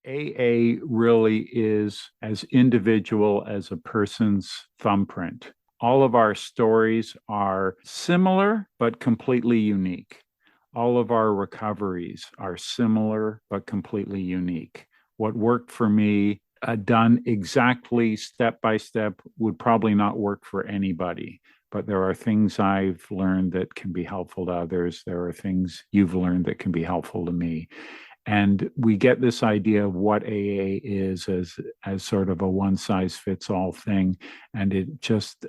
AA really is as individual as a person's thumbprint. All of our stories are similar, but completely unique. All of our recoveries are similar, but completely unique. What worked for me, done exactly step by step, would probably not work for anybody. But there are things I've learned that can be helpful to others. There are things you've learned that can be helpful to me. And we get this idea of what AA is as sort of a one size fits all thing. And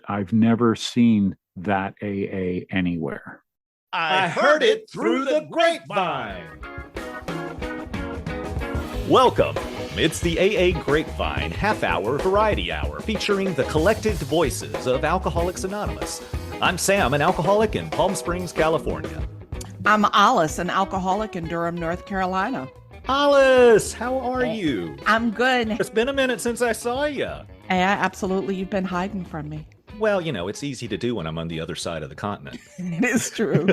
I've never seen that AA anywhere. I heard it through the grapevine. Welcome. It's the AA Grapevine half-hour variety hour featuring the collected voices of Alcoholics Anonymous. I'm Sam, an alcoholic in Palm Springs, California. I'm Olis, an alcoholic in Durham, North Carolina. Olis, how are you? I'm good. It's been a minute since I saw you. Yeah, absolutely. You've been hiding from me. Well, it's easy to do when I'm on the other side of the continent. It is true.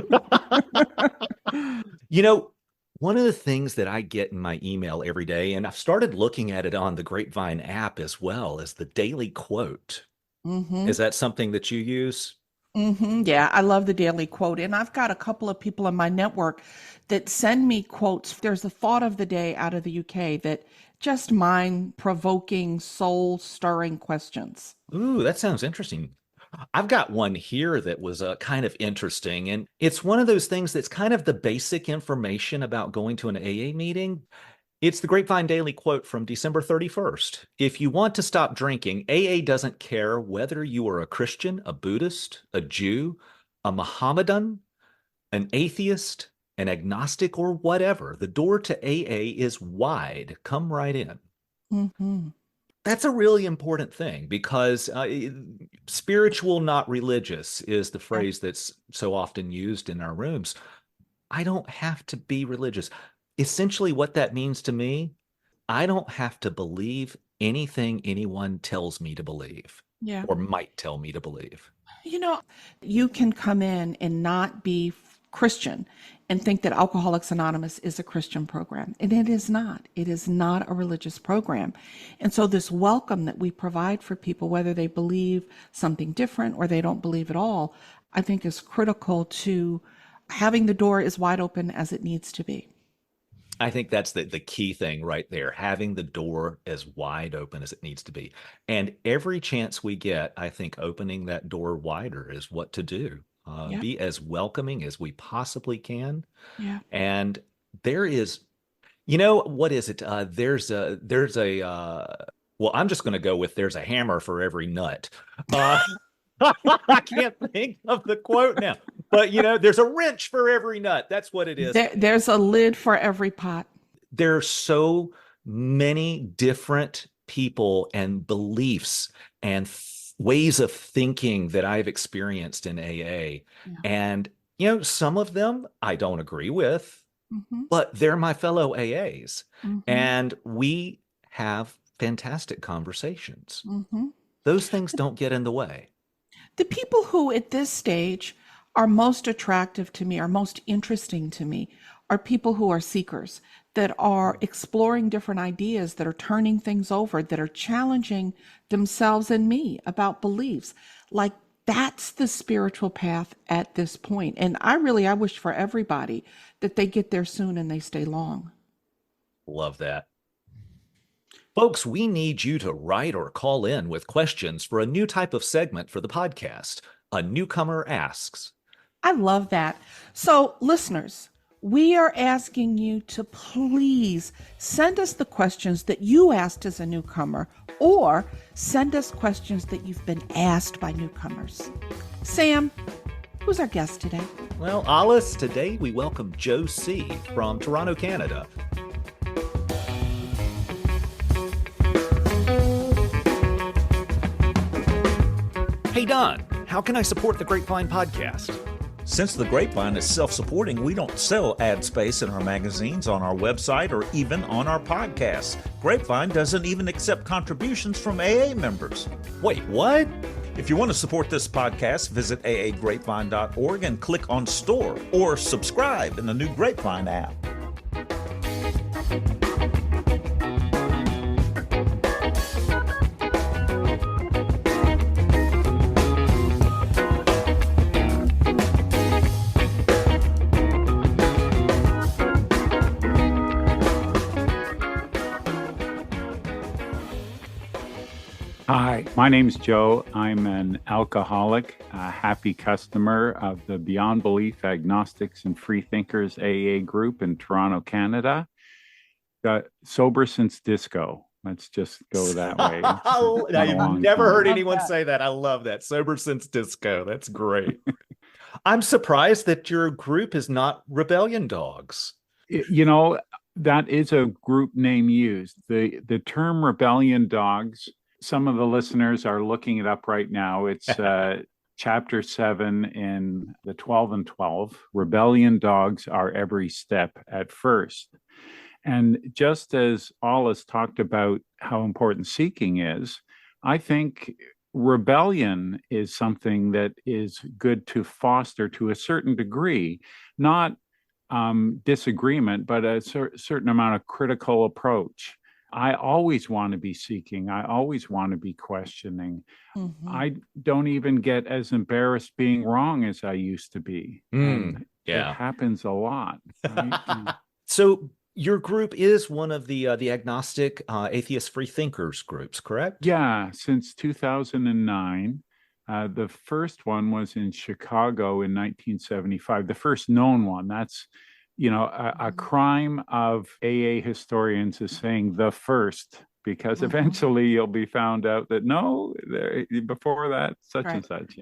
One of the things that I get in my email every day, and I've started looking at it on the Grapevine app as well, is the daily quote. Mm-hmm. Is that something that you use? Mm-hmm. Yeah, I love the daily quote. And I've got a couple of people in my network that send me quotes. There's a thought of the day out of the UK that just mind-provoking, soul-stirring questions. Ooh, that sounds interesting. I've got one here that was kind of interesting. And it's one of those things that's kind of the basic information about going to an AA meeting. It's the Grapevine Daily quote from December 31st. If you want to stop drinking, AA doesn't care whether you are a Christian, a Buddhist, a Jew, a Mohammedan, an atheist, an agnostic, or whatever. The door to AA is wide. Come right in. Mm-hmm. That's a really important thing because spiritual, not religious is the phrase that's so often used in our rooms. I don't have to be religious. Essentially, what that means to me, I don't have to believe anything anyone tells me to believe or might tell me to believe. You can come in and not be Christian and think that Alcoholics Anonymous is a Christian program. And it is not. It is not a religious program. And so this welcome that we provide for people, whether they believe something different or they don't believe at all, I think is critical to having the door as wide open as it needs to be. I think that's the key thing right there, having the door as wide open as it needs to be. And every chance we get, I think opening that door wider is what to do. Be as welcoming as we possibly can. Yeah. And there is, what is it? Well, I'm just going to go with there's a hammer for every nut. I can't think of the quote now, but there's a wrench for every nut. That's what it is. There's a lid for every pot. There are so many different people and beliefs and ways of thinking that I've experienced in AA. Yeah. And, some of them I don't agree with, but they're my fellow AAs. And we have fantastic conversations. Those things don't get in the way. The people who at this stage are most attractive to me, are most interesting to me, are people who are seekers, that are exploring different ideas, that are turning things over, that are challenging themselves and me about beliefs. Like, that's the spiritual path at this point. And I wish for everybody that they get there soon and they stay long. Love that. Folks, we need you to write or call in with questions for a new type of segment for the podcast. A Newcomer Asks. I love that. So, listeners, we are asking you to please send us the questions that you asked as a newcomer, or send us questions that you've been asked by newcomers. Sam, who's our guest today? Well, Olis, today we welcome Joe C. from Toronto, Canada. Hey, Don, how can I support the Grapevine podcast? Since the Grapevine is self-supporting, we don't sell ad space in our magazines, on our website, or even on our podcasts. Grapevine doesn't even accept contributions from AA members. Wait, what? If you want to support this podcast, visit aagrapevine.org and click on Store or subscribe in the new Grapevine app. Hi, my name's Joe. I'm an alcoholic, a happy customer of the Beyond Belief Agnostics and Freethinkers AA group in Toronto, Canada. Got sober since disco. Let's just go that way. It's been a I've long never heard time. anyone say that. I love that. Sober since disco. That's great. I'm surprised that your group is not Rebellion Dogs. You know, that is a group name used. The term rebellion dogs, some of the listeners are looking it up right now. It's chapter 7 in the 12 and 12. Rebellion dogs are every step at first. And just as Olis talked about how important seeking is, I think rebellion is something that is good to foster to a certain degree, not disagreement, but a certain amount of critical approach. I always want to be seeking. I always want to be questioning. Mhm. I don't even get as embarrassed being wrong as I used to be. And yeah. it happens a lot. Right? So your group is one of the agnostic atheist freethinkers groups, correct? Yeah, since 2009. The first one was in Chicago in 1975, the first known one. That's, a crime of AA historians is saying the first, because eventually you'll be found out that no, before that, such and such,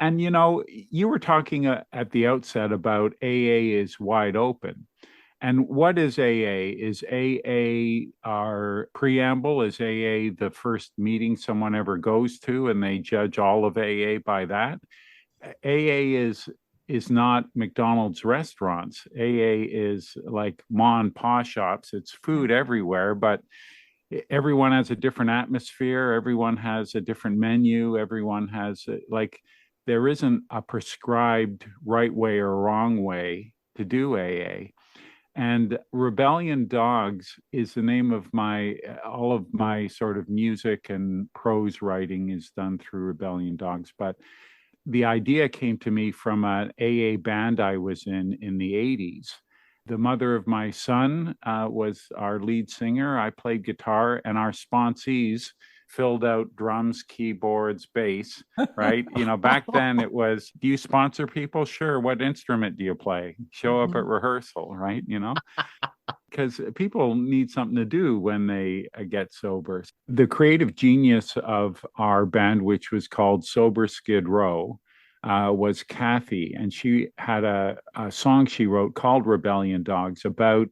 And, you were talking at the outset about AA is wide open. And what is AA? Is AA our preamble? Is AA the first meeting someone ever goes to and they judge all of AA by that? AA is not McDonald's restaurants. AA is like ma and pa shops. It's food everywhere, but everyone has a different atmosphere. Everyone has a different menu. Everyone has there isn't a prescribed right way or wrong way to do AA. And Rebellion Dogs is the name of all of my sort of music and prose writing is done through Rebellion Dogs. But the idea came to me from an AA band I was in the 80s. The mother of my son was our lead singer. I played guitar, and our sponsees filled out drums, keyboards, bass, right? Back then it was, do you sponsor people? Sure. What instrument do you play? Show up at rehearsal, right? Because people need something to do when they get sober. The creative genius of our band, which was called Sober Skid Row, was Kathy. And she had a song she wrote called Rebellion Dogs about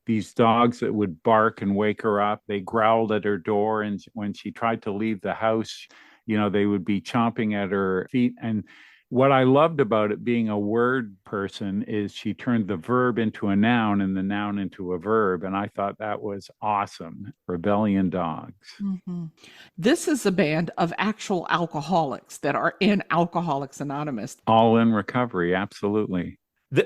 these dogs that would bark and wake her up. They growled at her door. And when she tried to leave the house, they would be chomping at her feet. And what I loved about it, being a word person, is she turned the verb into a noun and the noun into a verb. And I thought that was awesome. Rebellion Dogs. Mm-hmm. This is a band of actual alcoholics that are in Alcoholics Anonymous. All in recovery, absolutely.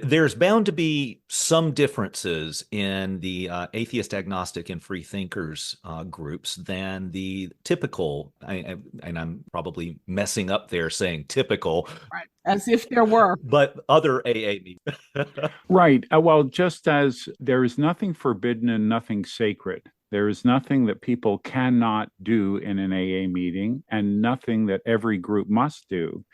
There's bound to be some differences in the atheist, agnostic, and free thinkers groups than the typical, and I'm probably messing up there saying typical. Right. As if there were. But other AA meetings. Right. Well, just as there is nothing forbidden and nothing sacred, there is nothing that people cannot do in an AA meeting and nothing that every group must do.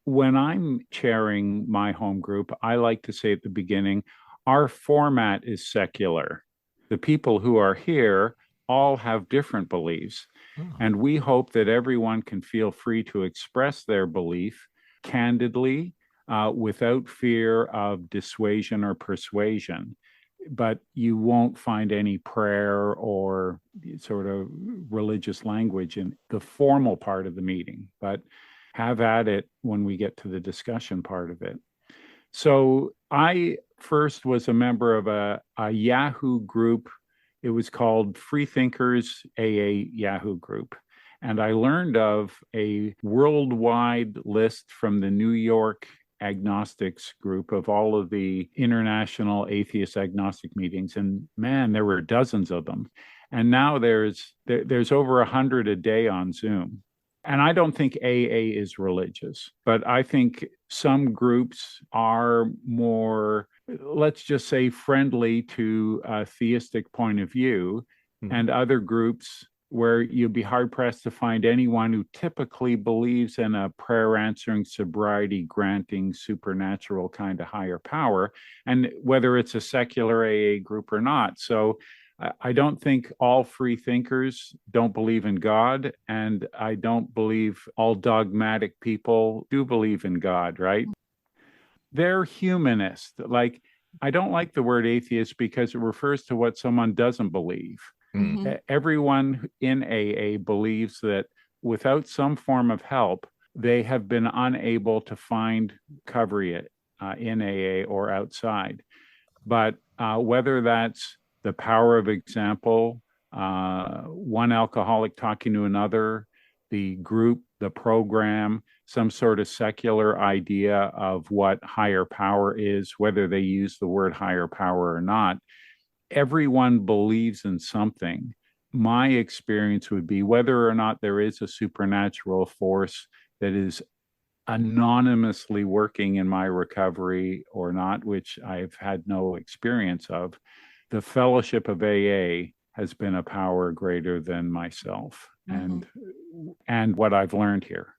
When I'm chairing my home group, I like to say at the beginning, our format is secular. The people who are here all have different beliefs. And we hope that everyone can feel free to express their belief candidly, without fear of dissuasion or persuasion. But you won't find any prayer or sort of religious language in the formal part of the meeting. But have at it when we get to the discussion part of it. So I first was a member of a Yahoo group. It was called Freethinkers AA Yahoo group. And I learned of a worldwide list from the New York agnostics group of all of the international atheist agnostic meetings. And man, there were dozens of them. And now there's over 100 a day on Zoom. And I don't think AA is religious, but I think some groups are more, let's just say, friendly to a theistic point of view, and other groups where you'd be hard pressed to find anyone who typically believes in a prayer answering, sobriety granting, supernatural kind of higher power, and whether it's a secular AA group or not. So I don't think all free thinkers don't believe in God, and I don't believe all dogmatic people do believe in God, right? They're humanist. Like, I don't like the word atheist because it refers to what someone doesn't believe. Mhm. Everyone in AA believes that without some form of help, they have been unable to find recovery in AA or outside. But whether that's the power of example, one alcoholic talking to another, the group, the program, some sort of secular idea of what higher power is, whether they use the word higher power or not, everyone believes in something. My experience would be whether or not there is a supernatural force that is anonymously working in my recovery or not, which I've had no experience of, the fellowship of AA has been a power greater than myself and what I've learned here.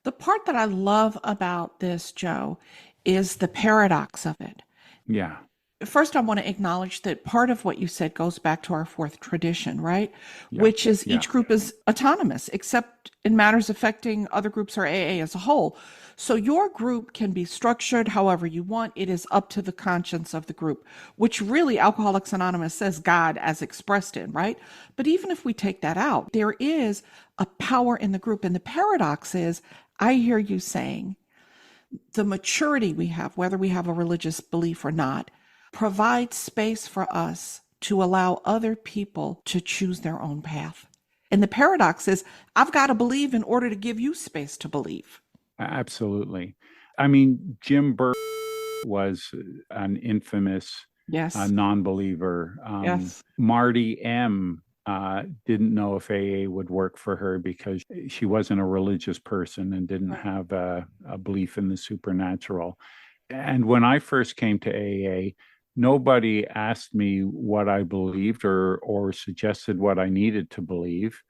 The part that I love about this, Joe, is the paradox of it. Yeah. First, I want to acknowledge that part of what you said goes back to our fourth tradition, right? Yeah. Which is Yeah. each group is autonomous, except in matters affecting other groups or AA as a whole. So your group can be structured however you want. It is up to the conscience of the group, which really Alcoholics Anonymous says God as expressed in, right? But even if we take that out, there is a power in the group. And the paradox is, I hear you saying, the maturity we have, whether we have a religious belief or not, provides space for us to allow other people to choose their own path. And the paradox is, I've got to believe in order to give you space to believe. Absolutely. I mean, Jim Burke was an infamous Yes. non-believer. Yes. Marty M. Didn't know if AA would work for her because she wasn't a religious person and didn't have a belief in the supernatural. And when I first came to AA, nobody asked me what I believed or suggested what I needed to believe.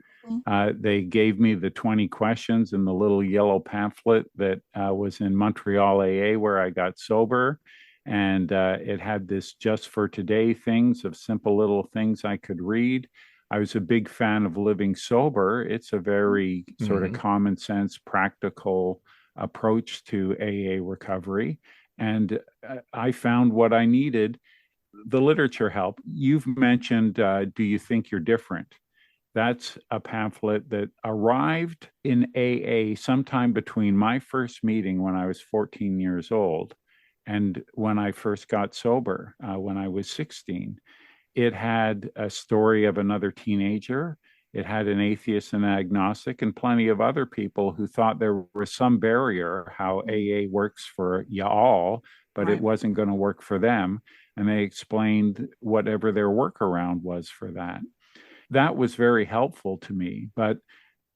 They gave me the 20 questions in the little yellow pamphlet that was in Montreal AA where I got sober. And it had this just for today things of simple little things I could read. I was a big fan of Living Sober. It's a very sort of common sense, practical approach to AA recovery. And I found what I needed. The literature helped. You've mentioned, Do You Think You're Different? That's a pamphlet that arrived in AA sometime between my first meeting when I was 14 years old and when I first got sober, when I was 16. It had a story of another teenager. It had an atheist and agnostic and plenty of other people who thought there was some barrier how AA works for you all, but it wasn't going to work for them. And they explained whatever their workaround was for that. That was very helpful to me. But,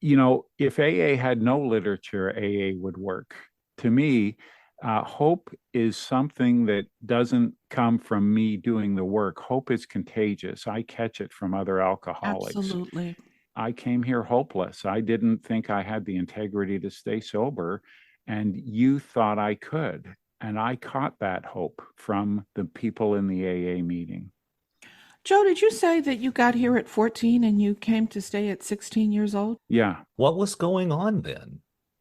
you know, if AA had no literature, AA would work. To me, hope is something that doesn't come from me doing the work. Hope is contagious. I catch it from other alcoholics. Absolutely. I came here hopeless. I didn't think I had the integrity to stay sober, and you thought I could. And I caught that hope from the people in the AA meeting. Joe, did you say that you got here at 14 and you came to stay at 16 years old? Yeah. What was going on then?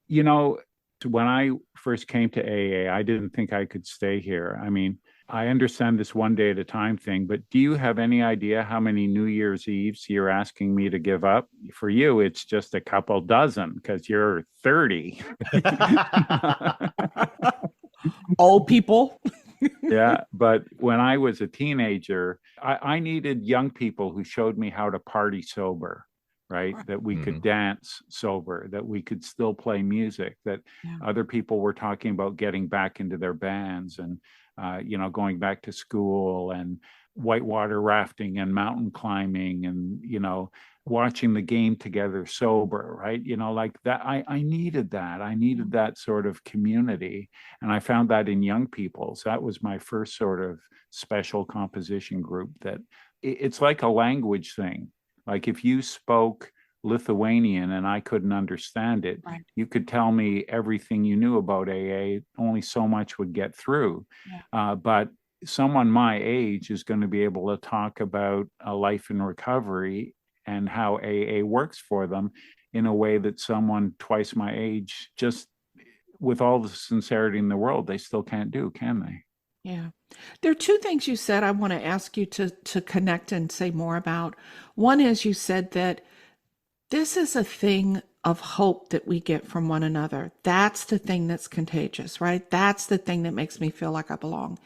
You know, when I first came to AA, I didn't think I could stay here. I mean, I understand this one day at a time thing, but do you have any idea how many New Year's Eves you're asking me to give up? For you, it's just a couple dozen because you're 30. Old people. Yeah, but when I was a teenager, I needed young people who showed me how to party sober, right? That we could dance sober, that we could still play music, that other people were talking about getting back into their bands and, going back to school and whitewater rafting and mountain climbing and, watching the game together sober, right? Like that. I needed that. I needed that sort of community. And I found that in young people. So that was my first sort of special composition group that it's like a language thing. Like if you spoke Lithuanian and I couldn't understand it, Right. you could tell me everything you knew about AA. Only so much would get through. Yeah. But someone my age is going to be able to talk about a life in recovery and how AA works for them in a way that someone twice my age, just with all the sincerity in the world, they still can't do, can they? Yeah. There are two things you said I want to ask you to connect and say more about. One is you said that this is a thing of hope that we get from one another. That's the thing that's contagious, right? That's the thing that makes me feel like I belong.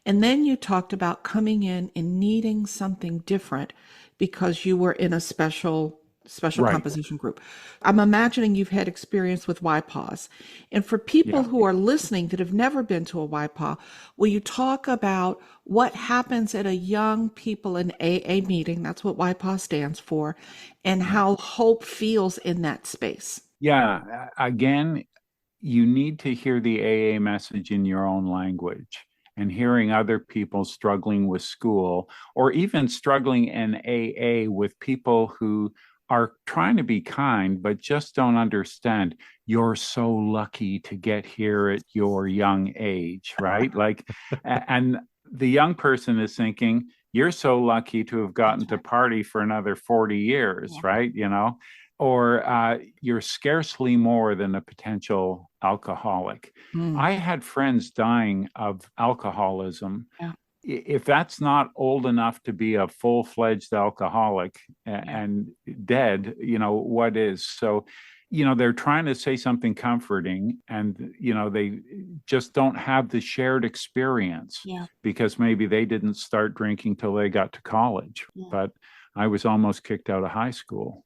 And then you talked about coming in and needing something different because you were in a special Right. composition group. I'm imagining you've had experience with YPAWs. And for people Yeah. who are listening that have never been to a YPAW, will you talk about what happens at a young people in AA meeting? That's what YPAW stands for, and how hope feels in that space. Yeah. Again, you need to hear the AA message in your own language, and hearing other people struggling with school or even struggling in AA with people who are trying to be kind but just don't understand. You're so lucky to get here at your young age, right? Like, and the young person is thinking, you're so lucky to have gotten to party for another 40 years, Yeah. right? Or you're scarcely more than a potential alcoholic. I had friends dying of alcoholism. Yeah. If that's not old enough to be a full-fledged alcoholic and dead, what is? So, they're trying to say something comforting, and, they just don't have the shared experience Yeah. because maybe they didn't start drinking till they got to college. Yeah. But I was almost kicked out of high school.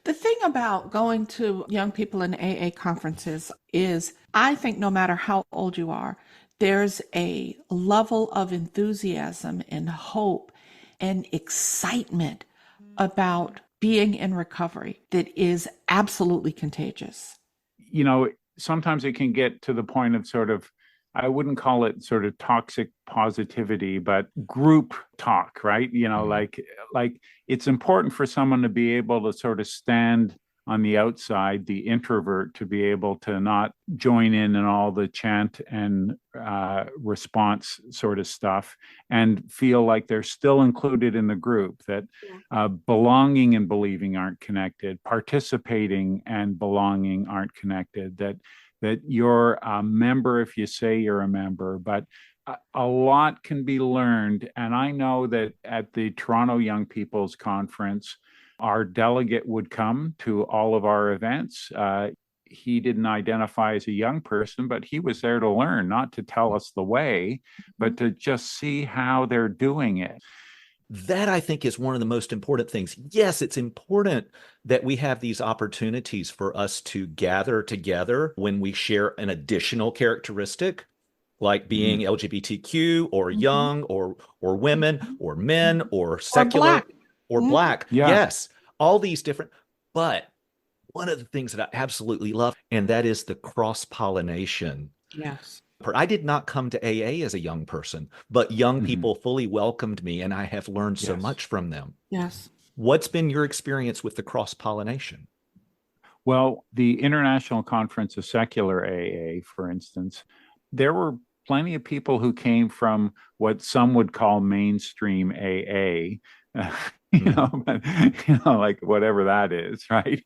The thing about going to young people in AA conferences is I think no matter how old you are, there's a level of enthusiasm and hope and excitement about being in recovery that is absolutely contagious. Sometimes it can get to the point of sort of, I wouldn't call it sort of toxic positivity, but group talk, right? Like it's important for someone to be able to sort of stand on the outside, the introvert, to be able to not join in all the chant and response sort of stuff, and feel like they're still included in the group, that belonging and believing aren't connected, participating and belonging aren't connected, that you're a member if you say you're a member, but a lot can be learned. And I know that at the Toronto Young People's Conference, our delegate would come to all of our events. He didn't identify as a young person, but he was there to learn, not to tell us the way, but to just see how they're doing it. That, I think, is one of the most important things. Yes, it's important that we have these opportunities for us to gather together when we share an additional characteristic, like being LGBTQ or young or women or men or secular or black. Yeah. Yes, all these different. But one of the things that I absolutely love, and that is the cross-pollination. Yes. I did not come to AA as a young person, but young people fully welcomed me, and I have learned so much from them. Yes. What's been your experience with the cross-pollination? Well, the International Conference of Secular AA, for instance, there were plenty of people who came from what some would call mainstream AA, but, like whatever that is, right?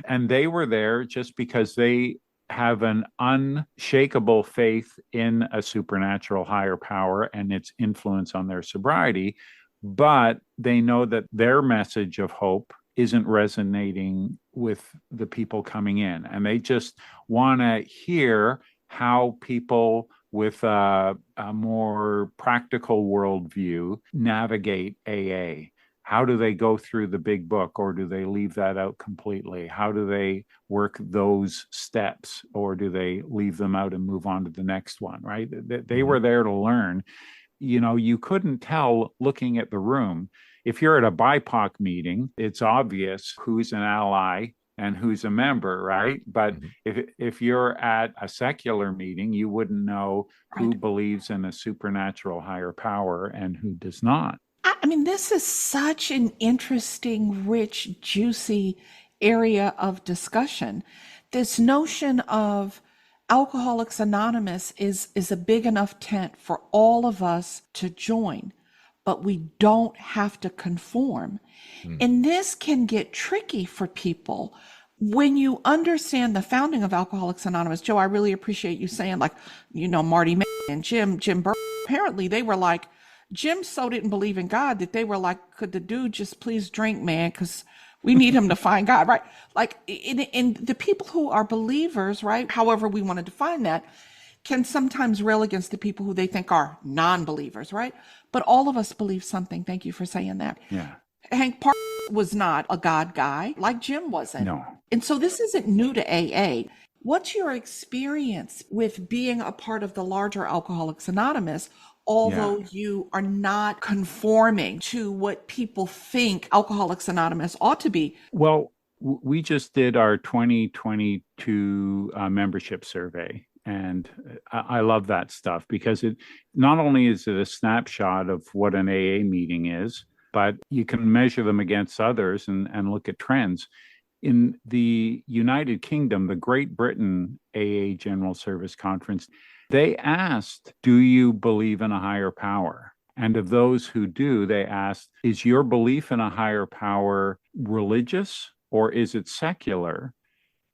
And they were there just because they have an unshakable faith in a supernatural higher power and its influence on their sobriety. But they know that their message of hope isn't resonating with the people coming in. And they just want to hear how people with a more practical worldview navigate AA. How do they go through the big book, or do they leave that out completely? How do they work those steps, or do they leave them out and move on to the next one, right? They were there to learn. You couldn't tell looking at the room. If you're at a BIPOC meeting, it's obvious who's an ally and who's a member, right? But if you're at a secular meeting, you wouldn't know who believes in a supernatural higher power and who does not. I mean, this is such an interesting, rich, juicy area of discussion. This notion of Alcoholics Anonymous is a big enough tent for all of us to join, but we don't have to conform. And this can get tricky for people when you understand the founding of Alcoholics Anonymous. Joe, I really appreciate you saying, like, Marty and Jim Burr, apparently they were like, Jim so didn't believe in God that they were like, could the dude just please drink, man? Because we need him to find God, right? Like, in the people who are believers, right? However we want to define that, can sometimes rail against the people who they think are non-believers, right? But all of us believe something. Thank you for saying that. Yeah. Hank Park was not a God guy like Jim wasn't. No. And so this isn't new to AA. What's your experience with being a part of the larger Alcoholics Anonymous, although you are not conforming to what people think Alcoholics Anonymous ought to be? Well, we just did our 2022 membership survey. And I love that stuff because it not only is it a snapshot of what an AA meeting is, but you can measure them against others and look at trends. In the United Kingdom, the Great Britain AA General Service Conference, they asked, do you believe in a higher power? And of those who do, they asked, is your belief in a higher power religious or is it secular?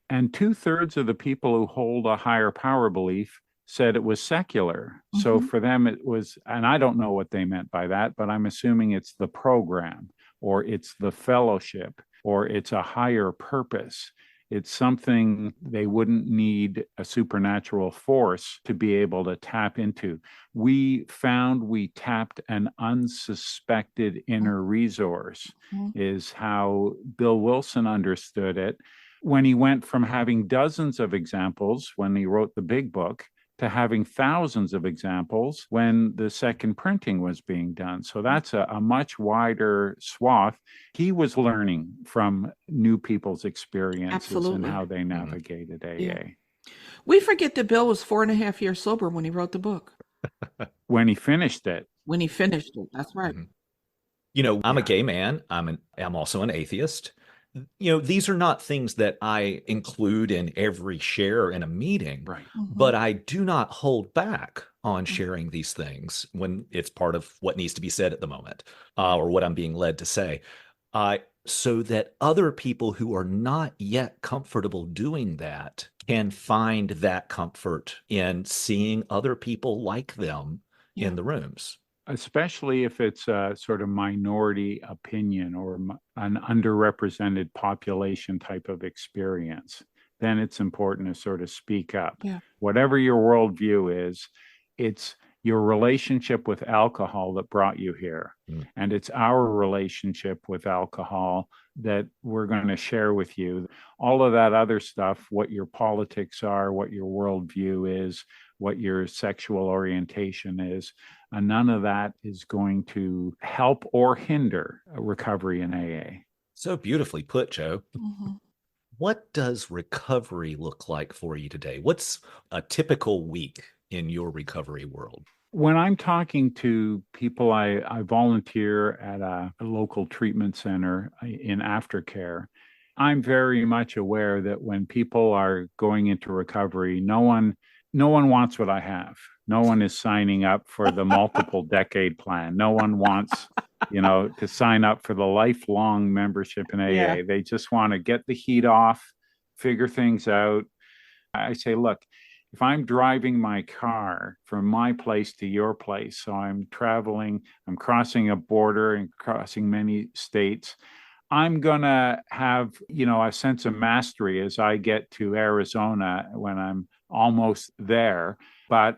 And 2/3 of the people who hold a higher power belief said it was secular. So for them, it was, and I don't know what they meant by that, but I'm assuming it's the program or it's the fellowship or it's a higher purpose. It's something they wouldn't need a supernatural force to be able to tap into. We found we tapped an unsuspected inner resource, is how Bill Wilson understood it. When he went from having dozens of examples when he wrote the big book to having thousands of examples when the second printing was being done. So that's a much wider swath. He was learning from new people's experiences and how they navigated AA. Yeah. We forget that Bill was 4.5 years sober when he wrote the book. When he finished it. When he finished it, that's right. I'm a gay man. I'm also an atheist. These are not things that I include in every share in a meeting, Right. But I do not hold back on sharing these things when it's part of what needs to be said at the moment, or what I'm being led to say, so that other people who are not yet comfortable doing that can find that comfort in seeing other people like them in the rooms. Especially if it's a sort of minority opinion or an underrepresented population type of experience, then it's important to sort of speak up. Yeah. Whatever your worldview is, it's your relationship with alcohol that brought you here. And it's our relationship with alcohol that we're going to share with you. All of that other stuff, what your politics are, what your worldview is, what your sexual orientation is, none of that is going to help or hinder a recovery in AA. So beautifully put, Joe. What does recovery look like for you today? What's a typical week in your recovery world? When I'm talking to people, I volunteer at a local treatment center in aftercare. I'm very much aware that when people are going into recovery, no one wants what I have. No one is signing up for the multiple decade plan. No one wants, to sign up for the lifelong membership in AA. Yeah. They just want to get the heat off, figure things out. I say, look, if I'm driving my car from my place to your place, so I'm traveling, I'm crossing a border and crossing many states, I'm going to have, a sense of mastery as I get to Arizona when I'm almost there, but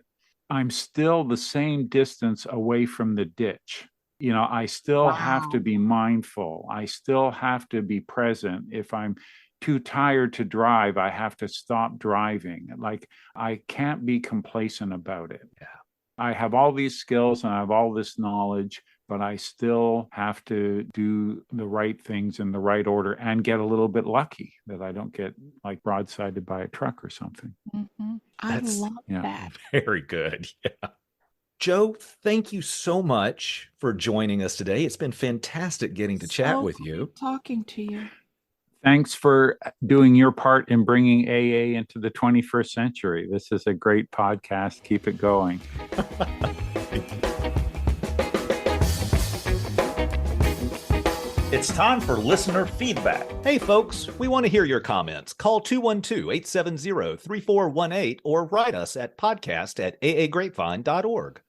I'm still the same distance away from the ditch. I still have to be mindful. I still have to be present. If I'm too tired to drive, I have to stop driving. Like, I can't be complacent about it. Yeah. I have all these skills and I have all this knowledge, but I still have to do the right things in the right order and get a little bit lucky that I don't get like broadsided by a truck or something. I love that. Very good. Yeah. Joe, thank you so much for joining us today. It's been fantastic getting to chat with you. Great talking to you. Thanks for doing your part in bringing AA into the 21st century. This is a great podcast. Keep it going. It's time for listener feedback. Hey, folks, we want to hear your comments. Call 212-870-3418 or write us at podcast@aagrapevine.org.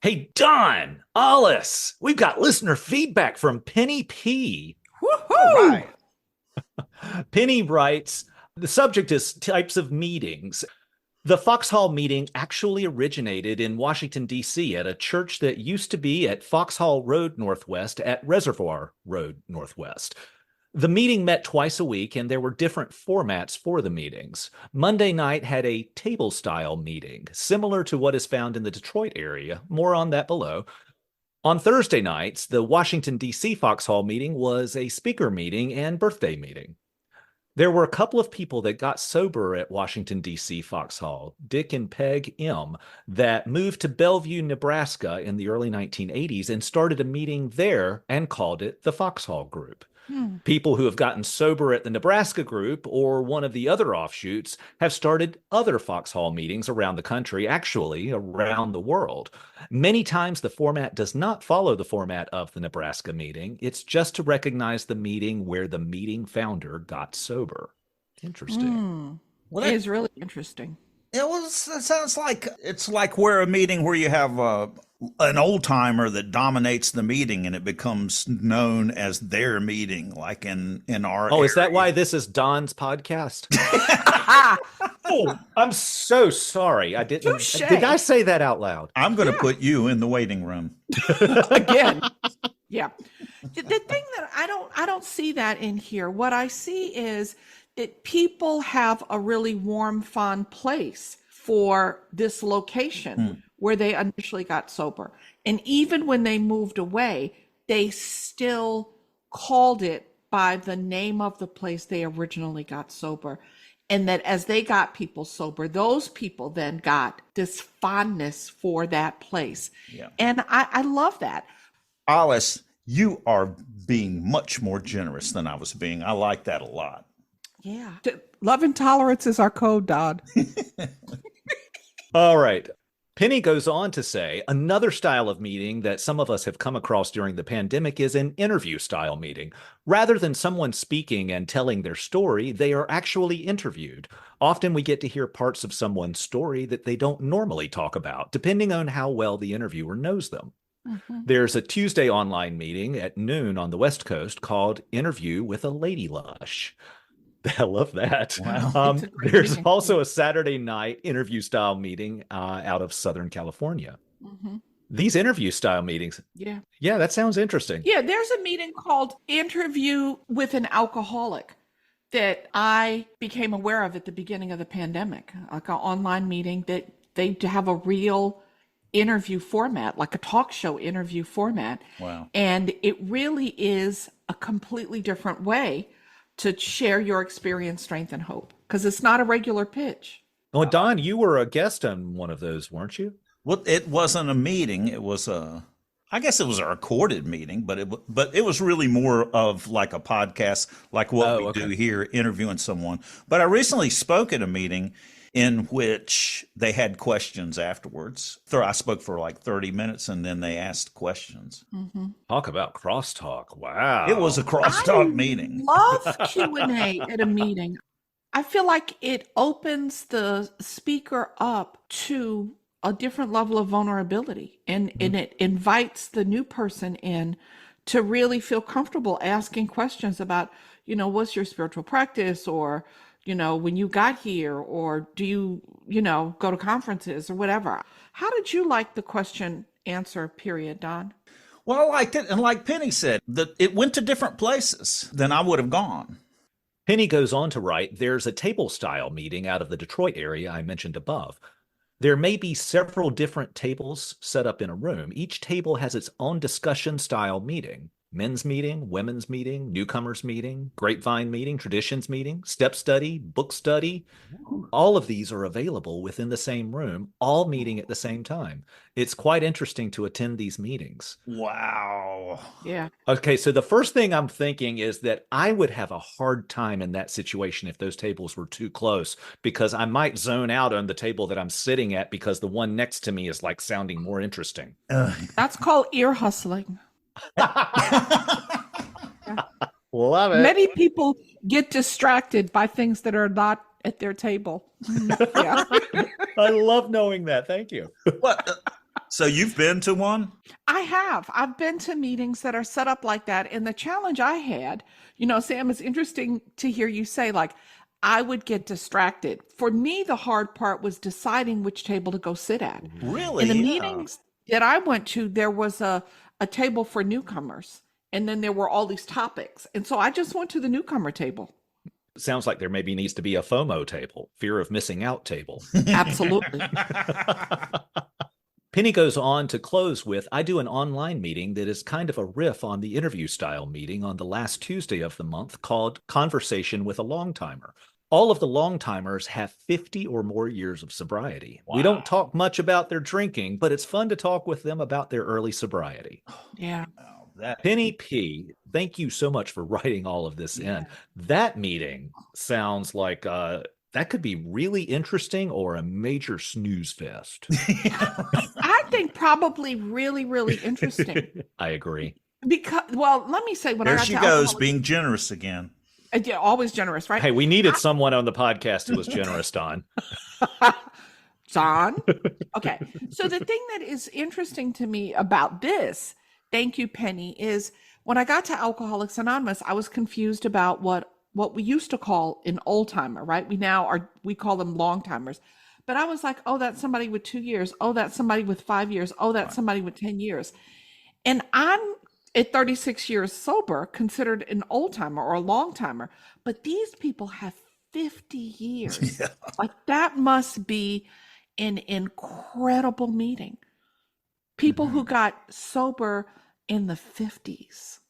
Hey, Don, Olis, we've got listener feedback from Penny P. Woohoo! Right. Penny writes, the subject is types of meetings. The Foxhall meeting actually originated in Washington, D.C. at a church that used to be at Foxhall Road Northwest at Reservoir Road Northwest. The meeting met twice a week, and there were different formats for the meetings. Monday night had a table-style meeting, similar to what is found in the Detroit area. More on that below. On Thursday nights, the Washington, D.C. Foxhall meeting was a speaker meeting and birthday meeting. There were a couple of people that got sober at Washington, D.C. Foxhall, Dick and Peg M., that moved to Bellevue, Nebraska in the early 1980s and started a meeting there and called it the Foxhall Group. People who have gotten sober at the Nebraska group or one of the other offshoots have started other Foxhall meetings around the country, actually around the world. Many times the format does not follow the format of the Nebraska meeting. It's just to recognize the meeting where the meeting founder got sober. Interesting. Well, It is really interesting. It sounds like it's like a meeting where you have an old timer that dominates the meeting and it becomes known as their meeting, like in our Oh, is that area. why this is Don's podcast? Oh, I'm so sorry. I didn't. Touche. Did I say that out loud? I'm going to put you in the waiting room. Again. Yeah. The thing that I don't see that in here. What I see is that people have a really warm, fond place for this location where they initially got sober. And even when they moved away, they still called it by the name of the place they originally got sober. And that as they got people sober, those people then got this fondness for that place. Yeah. And I love that. Alice, you are being much more generous than I was being. I like that a lot. Yeah. Love and tolerance is our code, Dodd. All right. Penny goes on to say, another style of meeting that some of us have come across during the pandemic is an interview style meeting. Rather than someone speaking and telling their story, they are actually interviewed. Often we get to hear parts of someone's story that they don't normally talk about, depending on how well the interviewer knows them. There's a Tuesday online meeting at noon on the West Coast called Interview with a Lady Lush. I love that. Wow. It's a great There's meeting. also a Saturday night interview style meeting out of Southern California. These interview style meetings. Yeah. Yeah, that sounds interesting. Yeah, there's a meeting called Interview with an Alcoholic that I became aware of at the beginning of the pandemic, like an online meeting that they have a real interview format, like a talk show interview format. Wow. And it really is a completely different way to share your experience, strength, and hope, because it's not a regular pitch. Well, Don, you were a guest on one of those, weren't you? Well, it wasn't a meeting. It was I guess it was a recorded meeting, but it was really more of like a podcast, like what we do here, interviewing someone. But I recently spoke at a meeting in which they had questions afterwards. I spoke for like 30 minutes and then they asked questions. Talk about crosstalk. Wow. It was a crosstalk meeting. Love Q&A at a meeting. I feel like it opens the speaker up to a different level of vulnerability, and it invites the new person in to really feel comfortable asking questions about, what's your spiritual practice, or when you got here, or do you, go to conferences or whatever. How did you like the question answer period, Don? Well, I liked it. And like Penny said, that it went to different places than I would have gone. Penny goes on to write, there's a table style meeting out of the Detroit area I mentioned above. There may be several different tables set up in a room. Each table has its own discussion style meeting. men's meeting, women's meeting, newcomers meeting, grapevine meeting, traditions meeting, step study, book study. All of these are available within the same room, all meeting at the same time. It's quite interesting to attend these meetings. Wow. Yeah. Okay, so the first thing I'm thinking is that I would have a hard time in that situation if those tables were too close, because I might zone out on the table that I'm sitting at because the one next to me is like sounding more interesting. That's called ear hustling. Love it. Many people get distracted by things that are not at their table. Yeah. I love knowing that. Thank you. What? So you've been to one? I have. I've been to meetings that are set up like that. And the challenge I had, Sam, it's interesting to hear you say, like, I would get distracted. For me, the hard part was deciding which table to go sit at. Really? In the meetings that I went to, there was a table for newcomers. And then there were all these topics. And so I just went to the newcomer table. Sounds like there maybe needs to be a FOMO table, fear of missing out table. Absolutely. Penny goes on to close with, I do an online meeting that is kind of a riff on the interview style meeting on the last Tuesday of the month called Conversation with a Long-Timer. All of the long-timers have 50 or more years of sobriety. Wow. We don't talk much about their drinking, but it's fun to talk with them about their early sobriety. Yeah. Penny P, thank you so much for writing all of this in. That meeting sounds like that could be really interesting or a major snooze fest. I think probably really, really interesting. I agree. Because, well, let me say, when there I got she to goes, Alcoholics- being generous again. Yeah, always generous, right? Hey, we needed someone on the podcast who was generous, Don. John. Okay. So the thing that is interesting to me about this, thank you, Penny, is when I got to Alcoholics Anonymous, I was confused about what we used to call an old timer, right? We call them long timers. But I was like, oh, that's somebody with 2 years. Oh, that's somebody with 5 years. Oh, that's somebody with 10 years. And I'm at 36 years sober, considered an old timer or a long timer. But these people have 50 years. Yeah. Like, that must be an incredible meeting. People who got sober in the 50s,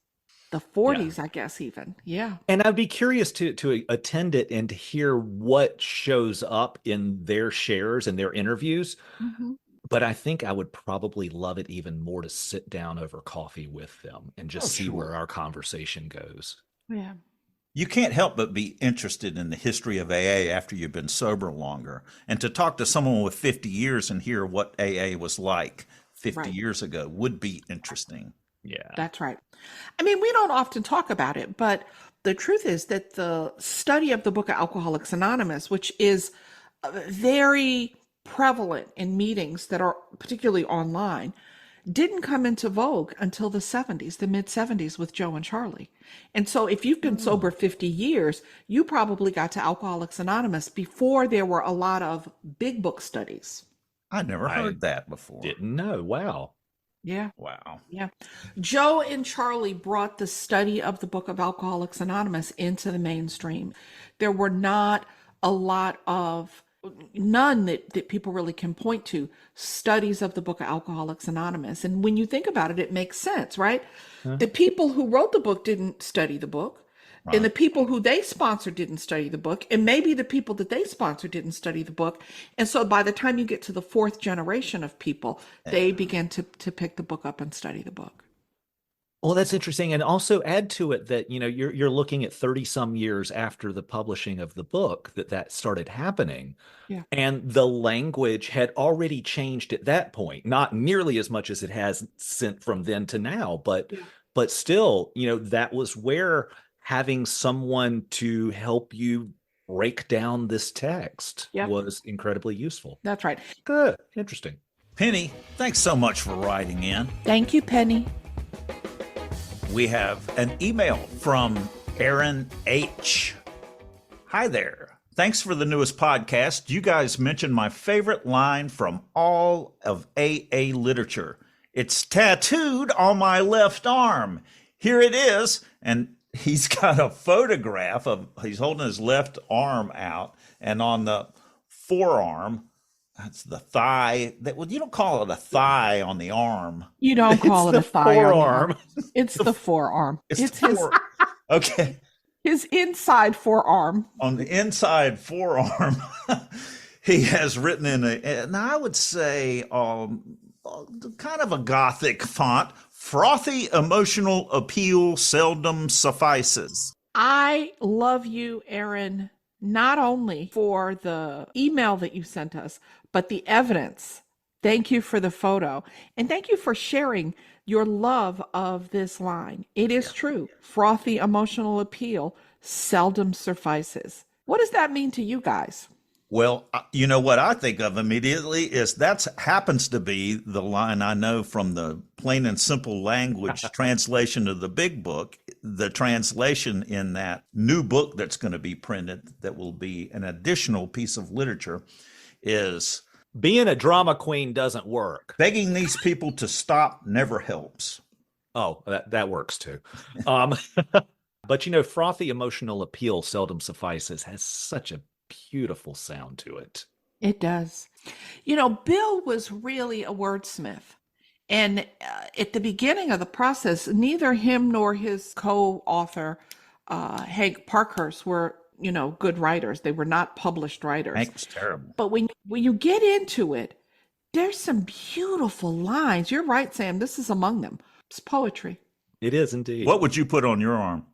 the 40s, I guess, even. Yeah. And I'd be curious to attend it and to hear what shows up in their shares and their interviews. Mm-hmm. But I think I would probably love it even more to sit down over coffee with them and just see where our conversation goes. Yeah. You can't help but be interested in the history of AA after you've been sober longer. And to talk to someone with 50 years and hear what AA was like 50 years ago would be interesting. Yeah. That's right. I mean, we don't often talk about it, but the truth is that the study of the book of Alcoholics Anonymous, which is very prevalent in meetings that are particularly online, didn't come into vogue until the 70s, the mid 70s with Joe and Charlie. And so if you've been sober 50 years, you probably got to Alcoholics Anonymous before there were a lot of big book studies. I never heard that before. Didn't know. Wow. Yeah. Wow. Yeah. Joe and Charlie brought the study of the book of Alcoholics Anonymous into the mainstream. There were not a lot of, none that people really can point to, studies of the book of Alcoholics Anonymous. And when you think about it, it makes sense, right? The people who wrote the book didn't study the book. And the people who they sponsored didn't study the book. And maybe the people that they sponsored didn't study the book. And so by the time you get to the fourth generation of people, they begin to pick the book up and study the book. Well, that's interesting. And also add to it that, you're looking at 30 some years after the publishing of the book that started happening. Yeah. And the language had already changed at that point, not nearly as much as it has since from then to now, but still, that was where having someone to help you break down this text was incredibly useful. That's right. Good. Interesting. Penny, thanks so much for writing in. Thank you, Penny. We have an email from Aaron H. Hi there. Thanks for the newest podcast. You guys mentioned my favorite line from all of AA literature. It's tattooed on my left arm. Here it is. And he's got a photograph of, he's holding his left arm out, and on the forearm, that's the thigh. Well, you don't call it a thigh on the arm. You don't call it a thigh forearm. on the arm. It's the forearm. It's his Okay. his inside forearm. On the inside forearm, he has written and I would say kind of a gothic font, frothy emotional appeal seldom suffices. I love you, Aaron, not only for the email that you sent us, but the evidence. Thank you for the photo. And thank you for sharing your love of this line. It is true. Frothy emotional appeal seldom suffices. What does that mean to you guys? Well, you know what I think of immediately is that happens to be the line I know from the plain and simple language translation of the big book. The translation in that new book that's going to be printed, that will be an additional piece of literature, is being a drama queen doesn't work. Begging these people to stop never helps. Oh, that works too. But frothy emotional appeal seldom suffices has such a beautiful sound to it. It does. Bill was really a wordsmith. And at the beginning of the process, neither him nor his co-author, Hank Parkhurst, were, good writers. They were not published writers. Hank's terrible. But when you get into it, there's some beautiful lines. You're right, Sam. This is among them. It's poetry. It is indeed. What would you put on your arm?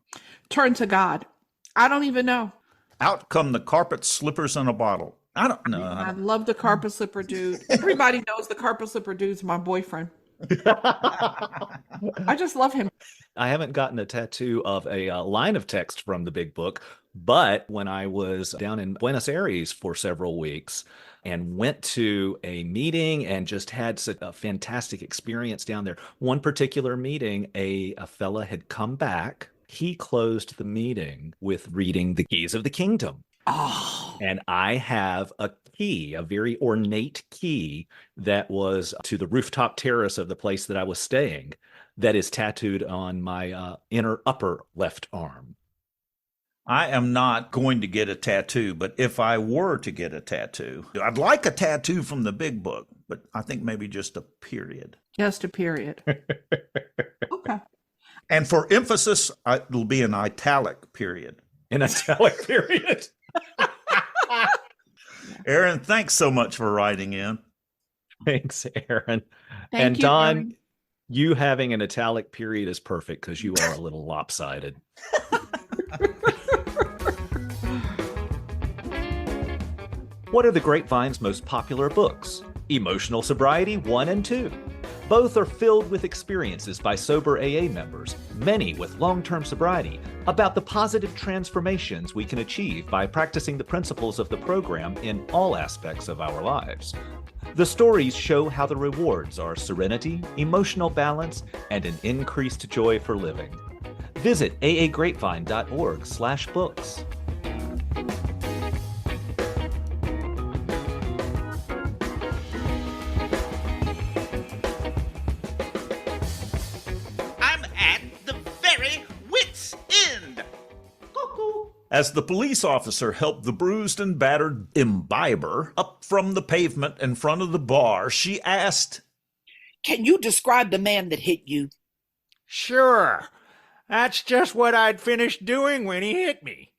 Turn to God. I don't even know. Out come the carpet slippers in a bottle. I don't know. I love the carpet slipper dude. Everybody knows the carpet slipper dude's my boyfriend. I just love him. I haven't gotten a tattoo of a line of text from the big book, but when I was down in Buenos Aires for several weeks and went to a meeting and just had such a fantastic experience down there. One particular meeting, a fella had come back. He closed the meeting with reading The Keys of the Kingdom. Oh. And I have a key, a very ornate key that was to the rooftop terrace of the place that I was staying, that is tattooed on my inner upper left arm. I am not going to get a tattoo, but if I were to get a tattoo, I'd like a tattoo from the big book, but I think maybe just a period. Just a period. Okay. And for emphasis, it'll be an italic period. An italic period. Aaron, thanks so much for writing in. Thanks, Aaron. Thank you, Don, Aaron. you having an italic period is perfect because you are a little lopsided. What are the Grapevine's most popular books? Emotional Sobriety 1 and 2. Both are filled with experiences by sober AA members, many with long-term sobriety, about the positive transformations we can achieve by practicing the principles of the program in all aspects of our lives. The stories show how the rewards are serenity, emotional balance, and an increased joy for living. Visit aagrapevine.org/books. As the police officer helped the bruised and battered imbiber up from the pavement in front of the bar, she asked, "Can you describe the man that hit you?" "Sure. That's just what I'd finished doing when he hit me."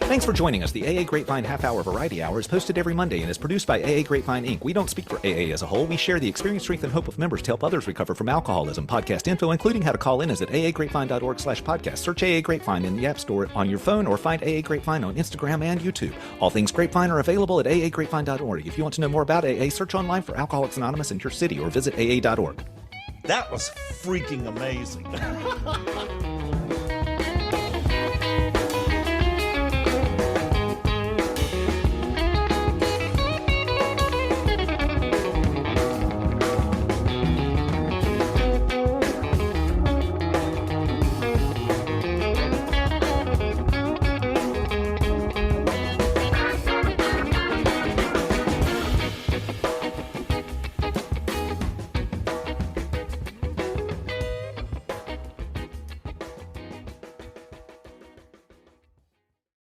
Thanks for joining us. The AA Grapevine Half-Hour Variety Hour is posted every Monday and is produced by AA Grapevine, Inc. We don't speak for AA as a whole. We share the experience, strength, and hope of members to help others recover from alcoholism. Podcast info, including how to call in, is at aagrapevine.org/podcast. Search AA Grapevine in the App Store on your phone or find AA Grapevine on Instagram and YouTube. All things Grapevine are available at aagrapevine.org. If you want to know more about AA, search online for Alcoholics Anonymous in your city or visit aa.org. "That was freaking amazing."